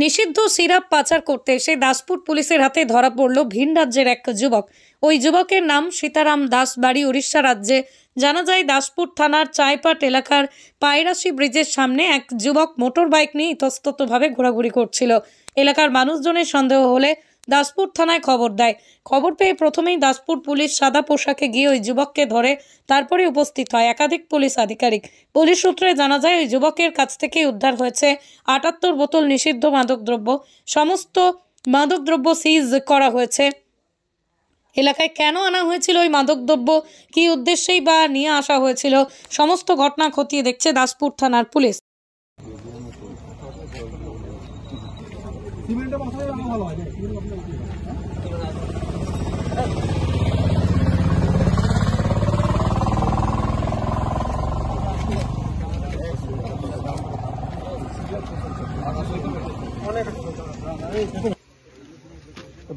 নিষিদ্ধ সিরাপ পাচার করতে এসে দাসপুর পুলিশের হাতে ধরা পড়ল ভিন রাজ্যের এক যুবক। ওই যুবকের নাম সীতারাম দাস, বাড়ি উড়িষ্যা রাজ্যে। জানা যায় দাসপুর থানার চায়পাট এলাকার পায়রাশি ব্রিজের সামনে এক যুবক মোটর বাইক নিয়ে ইতস্ততভাবে ঘোরাঘুরি করছিল। এলাকার মানুষজনের সন্দেহ হলে দাসপুর থানায় খবর দেয়। খবর পেয়ে প্রথমেই দাসপুর পুলিশ সাদা পোশাকে গিয়ে ওই যুবককে ধরে তারপরে উপস্থিত হয় একাধিক পুলিশ আধিকারিক। পুলিশ সূত্রে জানা যায় ওই যুবকের কাছ থেকে উদ্ধার হয়েছে ৭৮ বোতল নিষিদ্ধ মাদকদ্রব্য। সমস্ত মাদকদ্রব্য সিজ করা হয়েছে। এলাকায় কেন আনা হয়েছিল ওই মাদকদ্রব্য, কী উদ্দেশ্যেই বা নিয়ে আসা হয়েছিল, সমস্ত ঘটনা খতিয়ে দেখছে দাসপুর থানার পুলিশ।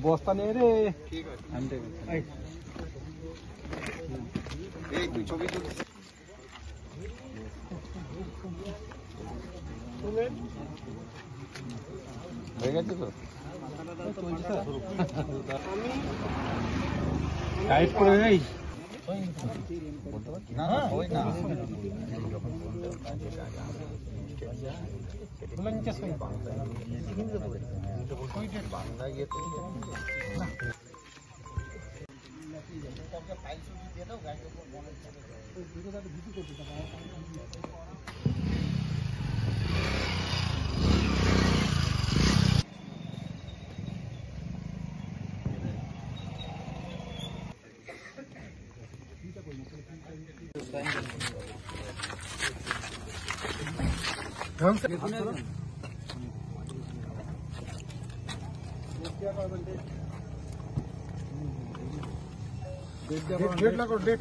বস্তা নেই রে। ছবি হয়ে গেছে তো টাইট করে যাই না ওই না বাংলা গিয়ে তো डेट लगो डेट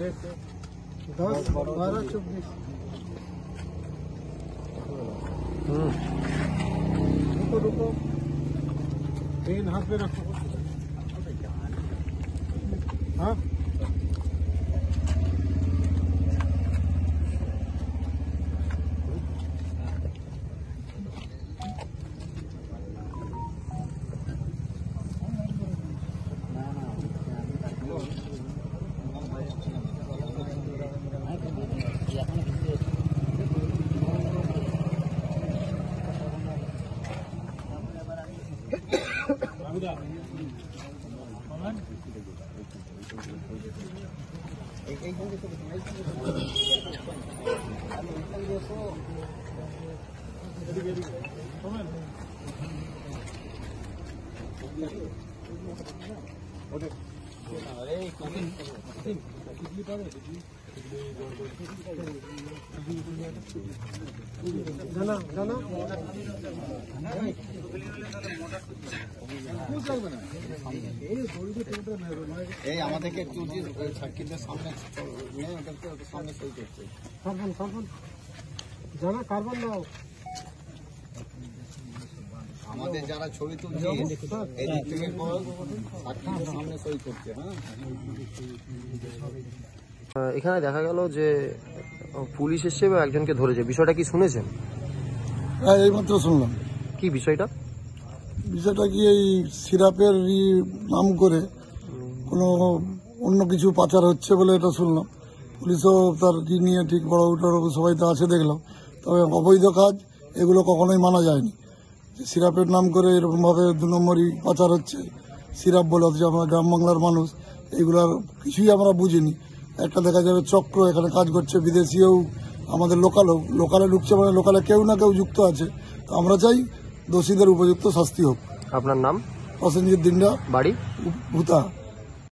10-12-24 रुको पेन हाथ में रखो। हाँ এই আমাদেরকে একটু সার্কিটের সামনে সামনে সই করছে। জানা কার্বন দাও আমাদের যারা ছবি তুলছে এই দিক থেকে সার্কিটের সামনে সই করছে। হ্যাঁ, এখানে দেখা গেল যে পুলিশ এসে একজনকে ধরেছে, বিষয়টা কি শুনেছেন? হ্যাঁ, এইমাত্র শুনলাম। কি বিষয়টা? বিষয়টা কি এই সিরাপের নাম করে কোনো অন্য কিছু পাচার হচ্ছে বলে এটা শুনলাম। পুলিশও তার নিয়ে ঠিক বড় উঠার সবাই তো আছে দেখলাম। তবে অবৈধ কাজ এগুলো কখনোই মানা যায়নি। সিরাপের নাম করে এরকমভাবে 2 নম্বরই পাচার হচ্ছে সিরাপ বলে, অথচ আমরা গ্রাম বাংলার মানুষ এগুলার কিছুই আমরা বুঝিনি। একটা দেখা যাবে চক্র এখানে কাজ করছে, বিদেশিও আমাদের লোকালে ঢুকছে, মানে লোকালে কেউ না কেউ যুক্ত আছে। তো আমরা চাই দোষীদের উপযুক্ত শাস্তি হোক। আপনার নাম? প্রসেনজিৎ দিন্ডা, বাড়ি ভূতা।